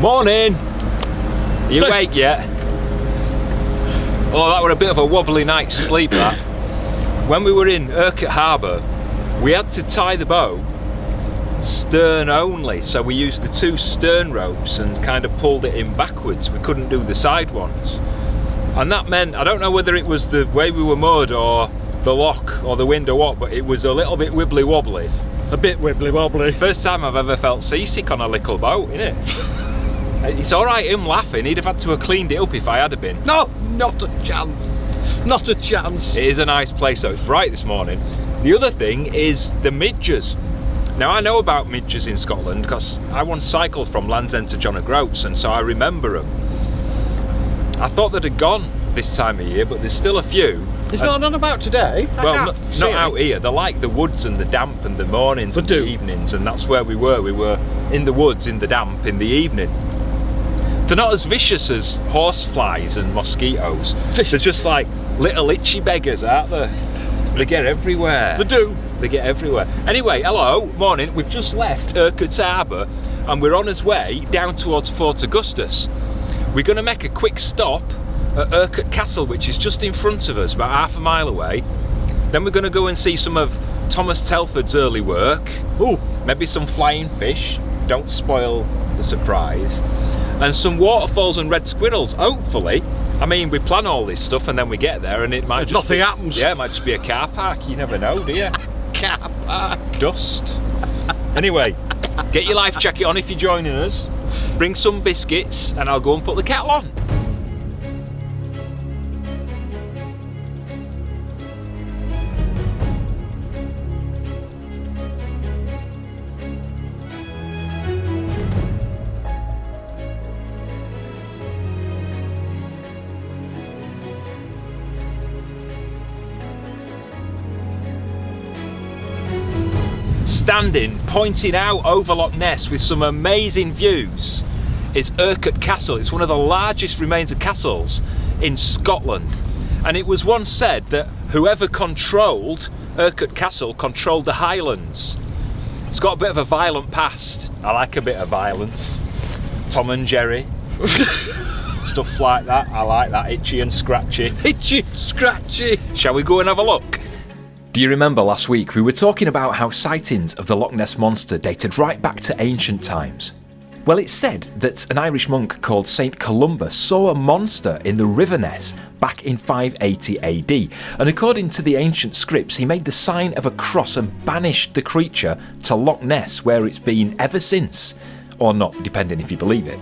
Morning! Are you awake yet? Oh, that were a bit of a wobbly night's sleep, that. When we were in Urquhart Harbour, we had to tie the boat stern only, so we used the two stern ropes and kind of pulled it in backwards. We couldn't do the side ones. And that meant, I don't know whether it was the way we were moored or the lock or the wind or what, but it was a little bit wibbly wobbly. A bit wibbly wobbly. First time I've ever felt seasick on a little boat, innit? It's alright him laughing, he'd have had to have cleaned it up if I had been. No, not a chance. Not a chance. It is a nice place though, it's bright this morning. The other thing is the midges. Now I know about midges in Scotland because I once cycled from Land's End to John O'Groats, and so I remember them. I thought they'd have gone this time of year, but there's still a few. It's not on about today. Well, not out here. They're like the woods and the damp and the mornings and the evenings, and that's where we were. We were in the woods in the damp in the evening. They're not as vicious as horseflies and mosquitoes. They're just like little itchy beggars, aren't they? They get everywhere. They do. They get everywhere. Anyway, hello, morning. We've just left Urquhart Harbour and we're on our way down towards Fort Augustus. We're going to make a quick stop at Urquhart Castle, which is just in front of us, about half a mile away. Then we're going to go and see some of Thomas Telford's early work. Ooh, maybe some flying fish. Don't spoil the surprise. And some waterfalls and red squirrels, hopefully. I mean, we plan all this stuff and then we get there and it might just nothing happens. Yeah, it might just be a car park. You never know, do you? Car park. Dust. Anyway, get your life jacket on if you're joining us. Bring some biscuits and I'll go and put the kettle on. Standing, pointing out over Loch Ness with some amazing views is Urquhart Castle. It's one of the largest remains of castles in Scotland. And it was once said that whoever controlled Urquhart Castle controlled the Highlands. It's got a bit of a violent past. I like a bit of violence. Tom and Jerry. Stuff like that. I like that. Itchy and scratchy. Itchy, scratchy. Shall we go and have a look? Do you remember last week we were talking about how sightings of the Loch Ness monster dated right back to ancient times? Well, it's said that an Irish monk called St. Columba saw a monster in the River Ness back in 580 AD, and according to the ancient scripts he made the sign of a cross and banished the creature to Loch Ness, where it's been ever since, or not, depending if you believe it.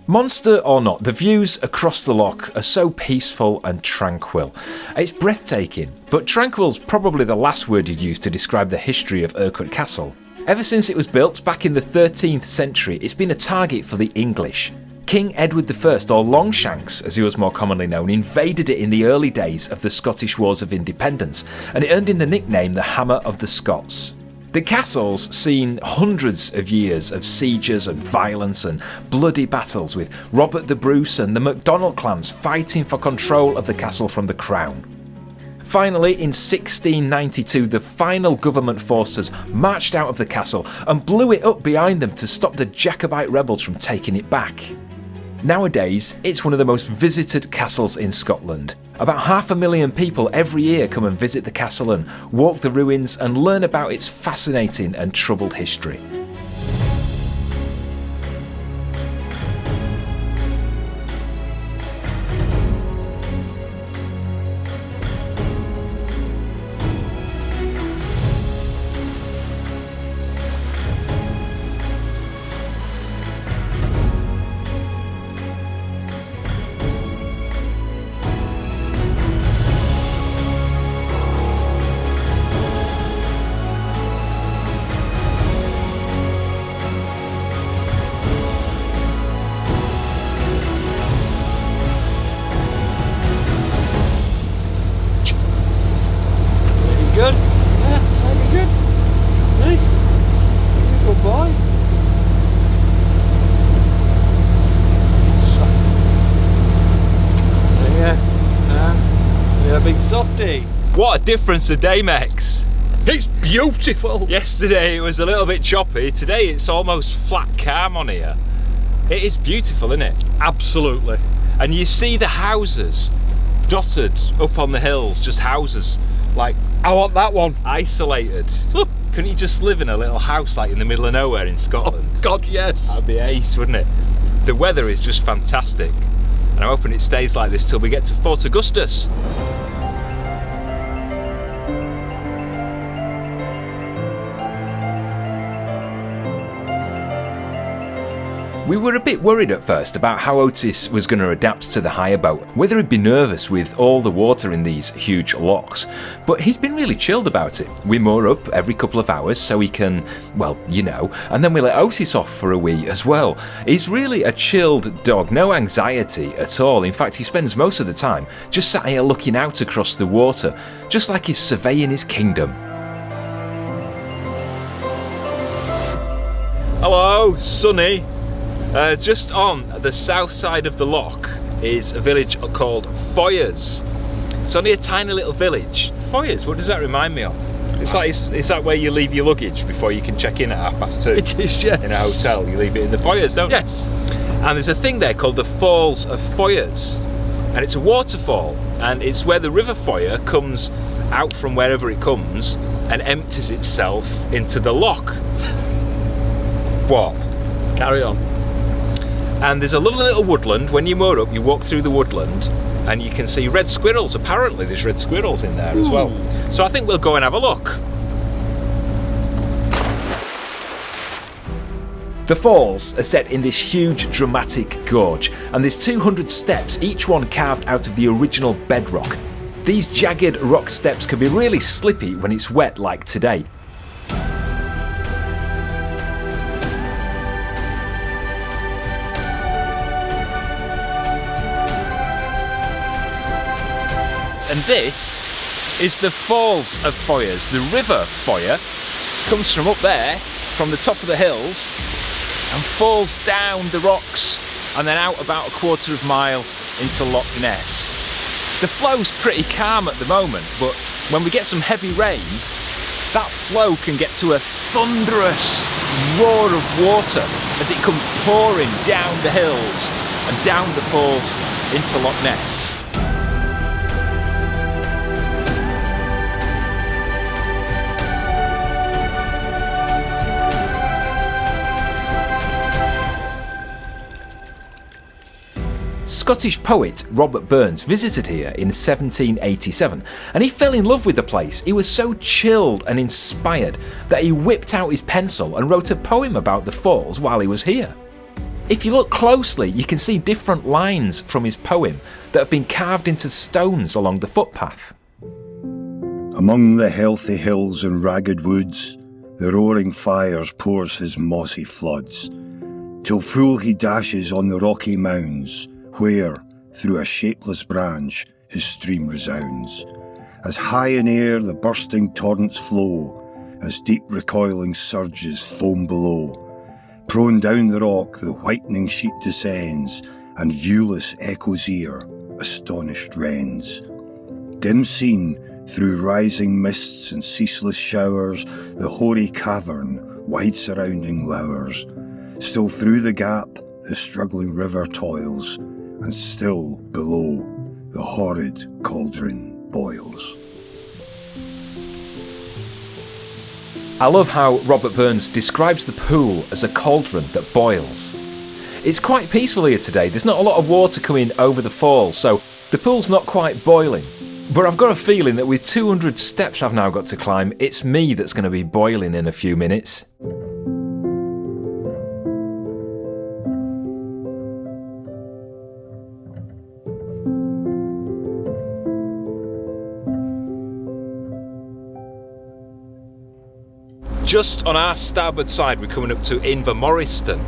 Monster or not, the views across the loch are so peaceful and tranquil. It's breathtaking, but tranquil's probably the last word you'd use to describe the history of Urquhart Castle. Ever since it was built back in the 13th century, it's been a target for the English. King Edward I, or Longshanks as he was more commonly known, invaded it in the early days of the Scottish Wars of Independence, and it earned him the nickname the Hammer of the Scots. The castle's seen hundreds of years of sieges and violence and bloody battles, with Robert the Bruce and the MacDonald clans fighting for control of the castle from the crown. Finally, in 1692, the final government forces marched out of the castle and blew it up behind them to stop the Jacobite rebels from taking it back. Nowadays, it's one of the most visited castles in Scotland. About 500,000 people every year come and visit the castle and walk the ruins and learn about its fascinating and troubled history. Good. Yeah, very good. Hey, good boy. Yeah, big softy. What a difference a day makes. It's beautiful. Yesterday it was a little bit choppy, today it's almost flat calm on here. It is beautiful, isn't it? Absolutely. And you see the houses dotted up on the hills, just houses, like I want that one. isolated. Couldn't you just live in a little house like in the middle of nowhere in Scotland? God, yes. That'd be ace, wouldn't it? The weather is just fantastic, and I'm hoping it stays like this till we get to Fort Augustus. We were a bit worried at first about how Otis was going to adapt to the hire boat, whether he'd be nervous with all the water in these huge locks, but he's been really chilled about it. We moor up every couple of hours so he can, well, you know, and then we let Otis off for a wee as well. He's really a chilled dog, no anxiety at all. In fact, he spends most of the time just sat here looking out across the water, just like he's surveying his kingdom. Hello, Sonny. Just on the south side of the loch is a village called Foyers. It's only a tiny little village. Foyers, what does that remind me of? It's like, is that where you leave your luggage before you can check in at 2:30? It is, yeah. In a hotel, you leave it in the foyers, don't you? Yes. And there's a thing there called the Falls of Foyers, and it's a waterfall, and it's where the River Foyer comes out from wherever it comes and empties itself into the loch. What? Carry on. And there's a lovely little woodland. When you moor up, you walk through the woodland and you can see red squirrels. Apparently there's red squirrels in there as well. So I think we'll go and have a look. The falls are set in this huge dramatic gorge, and there's 200 steps, each one carved out of the original bedrock. These jagged rock steps can be really slippy when it's wet like today. And this is the Falls of Foyers. The River Foyer comes from up there, from the top of the hills, and falls down the rocks and then out about a quarter of a mile into Loch Ness. The flow's pretty calm at the moment, but when we get some heavy rain, that flow can get to a thunderous roar of water as it comes pouring down the hills and down the falls into Loch Ness. Scottish poet Robert Burns visited here in 1787, and he fell in love with the place. He was so chilled and inspired that he whipped out his pencil and wrote a poem about the falls while he was here. If you look closely, you can see different lines from his poem that have been carved into stones along the footpath. Among the healthy hills and ragged woods, the roaring fires pours his mossy floods, till full he dashes on the rocky mounds, where, through a shapeless branch, his stream resounds. As high in air the bursting torrents flow, as deep recoiling surges foam below. Prone down the rock the whitening sheet descends, and viewless echoes ear, astonished rends. Dim seen, through rising mists and ceaseless showers, the hoary cavern, wide surrounding lowers. Still through the gap the struggling river toils, and still below the horrid cauldron boils. I love how Robert Burns describes the pool as a cauldron that boils. It's quite peaceful here today. There's not a lot of water coming over the falls, so the pool's not quite boiling. But I've got a feeling that with 200 steps I've now got to climb, it's me that's going to be boiling in a few minutes. Just on our starboard side, we're coming up to Invermorriston.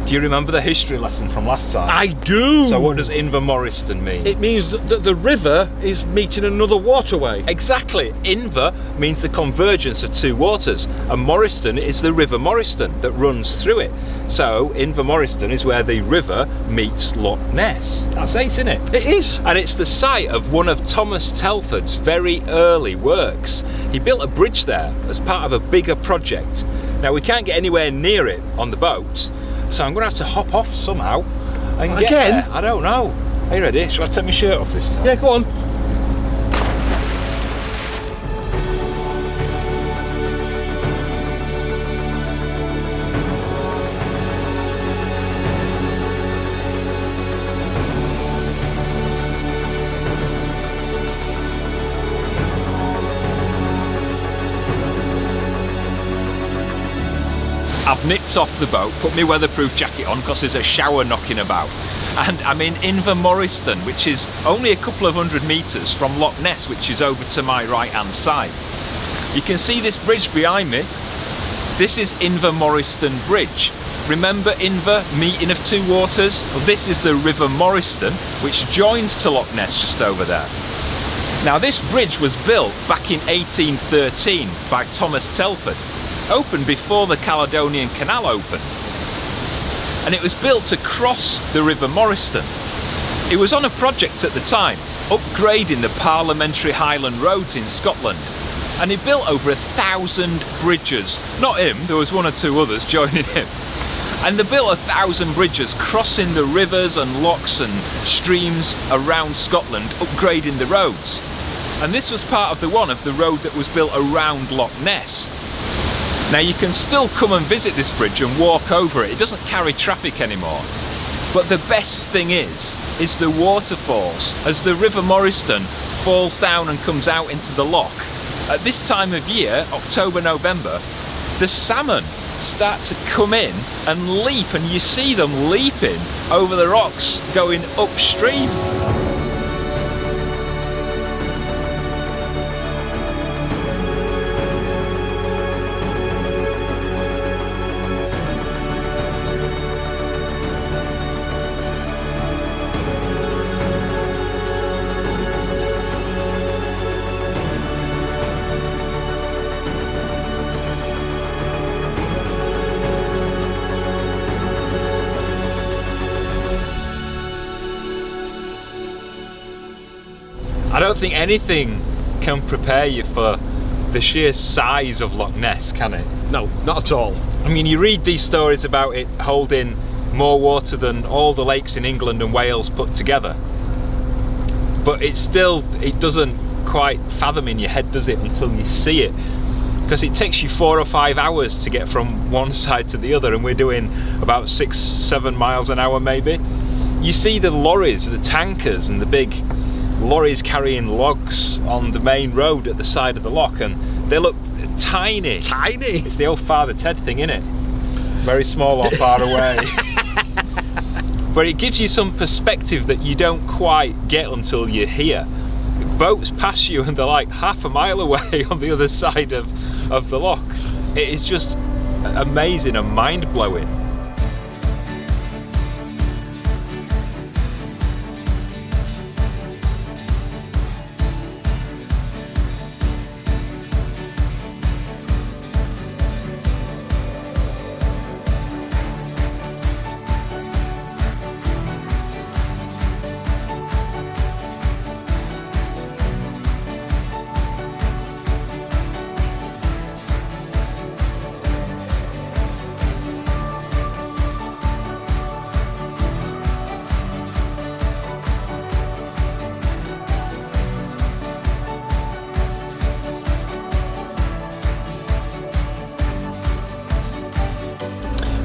Do you remember the history lesson from last time? I do! So what does Invermorriston mean? It means that the river is meeting another waterway. Exactly. Inver means the convergence of two waters, and Morriston is the River Morriston that runs through it. So Invermorriston is where the river meets Loch Ness. That's ace, isn't it? It is. And it's the site of one of Thomas Telford's very early works. He built a bridge there as part of a bigger project. Now we can't get anywhere near it on the boat, so I'm going to have to hop off somehow and get Again? there. I don't know. Are you ready? Shall I take my shirt off this time? Yeah, go on. I've nipped off the boat, put my weatherproof jacket on because there's a shower knocking about. And I'm in Invermorriston, which is only a couple of 100 metres from Loch Ness, which is over to my right hand side. You can see this bridge behind me. This is Invermorriston Bridge. Remember Inver, meeting of two waters? Well, this is the River Morriston, which joins to Loch Ness just over there. Now this bridge was built back in 1813 by Thomas Telford, opened before the Caledonian Canal opened. And it was built to cross the River Morriston. It was on a project at the time, upgrading the parliamentary Highland roads in Scotland. And he built over 1,000 bridges. Not him, there was one or two others joining him. And they built 1,000 bridges crossing the rivers and lochs and streams around Scotland, upgrading the roads. And this was part of the road that was built around Loch Ness. Now you can still come and visit this bridge and walk over it. It doesn't carry traffic anymore. But the best thing is the waterfalls. As the River Morriston falls down and comes out into the loch, at this time of year, October, November, the salmon start to come in and leap, and you see them leaping over the rocks going upstream. I don't think anything can prepare you for the sheer size of Loch Ness, can it? No, not at all. I mean, you read these stories about it holding more water than all the lakes in England and Wales put together. But it doesn't quite fathom in your head, does it, until you see it? Because it takes you 4 or 5 hours to get from one side to the other, and we're doing about 6-7 miles an hour maybe. You see the lorries, the tankers, and the big lorries carrying logs on the main road at the side of the loch, and they look tiny. Tiny? It's the old Father Ted thing, isn't it? Very small or far away. But it gives you some perspective that you don't quite get until you're here. Boats pass you and they're like half a mile away on the other side of the loch. It is just amazing and mind-blowing.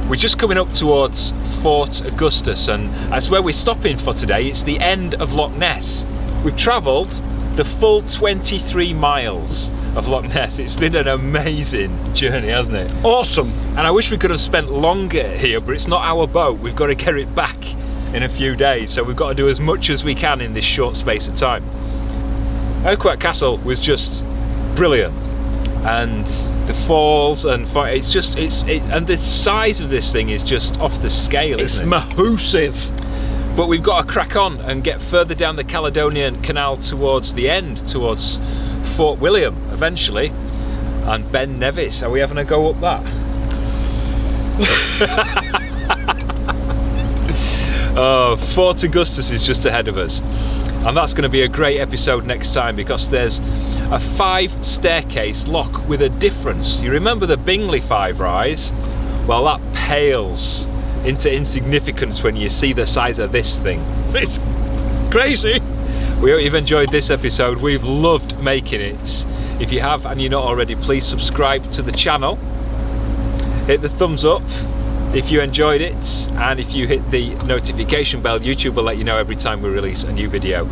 We're just coming up towards Fort Augustus, and that's where we're stopping for today. It's the end of Loch Ness. We've travelled the full 23 miles of Loch Ness. It's been an amazing journey, hasn't it? Awesome. And I wish we could have spent longer here, but it's not our boat. We've got to get it back in a few days, so we've got to do as much as we can in this short space of time. Urquhart Castle was just brilliant. And the falls and and the size of this thing is just off the scale, isn't it? It's massive. But we've got to crack on and get further down the Caledonian Canal towards the end, towards Fort William eventually, and Ben Nevis. Are we having a go up that? Oh, Fort Augustus is just ahead of us. And that's going to be a great episode next time, because there's a 5-staircase loch with a difference. You remember the Bingley 5 rise? Well, that pales into insignificance when you see the size of this thing. It's crazy. We hope you've enjoyed this episode. We've loved making it. If you have and you're not already, please subscribe to the channel. Hit the thumbs up if you enjoyed it, and if you hit the notification bell, YouTube will let you know every time we release a new video,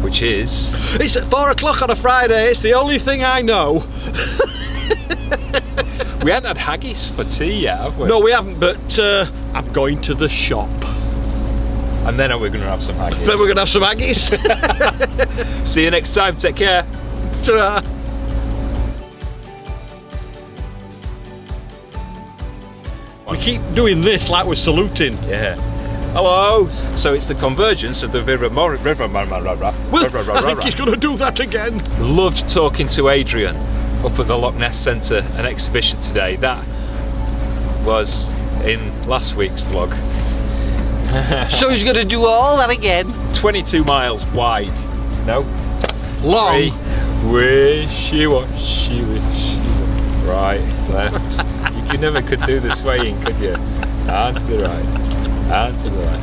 which is... It's at 4 o'clock on a Friday. It's the only thing I know. We haven't had haggis for tea yet, have we? No, we haven't, but I'm going to the shop. And then we're going to have some haggis. Then we're going to have some haggis. See you next time. Take care. Ta-ra. We keep doing this like we're saluting. Yeah. Hello. So it's the convergence of the river. Well, I think he's going to do that again. Loved talking to Adrian up at the Loch Ness Centre and exhibition today. That was in last week's vlog. So he's going to do all that again. 22 miles wide. No. Long. Wishy-washy. Right, left. You never could do the swaying, could you? And to the right, and to the right.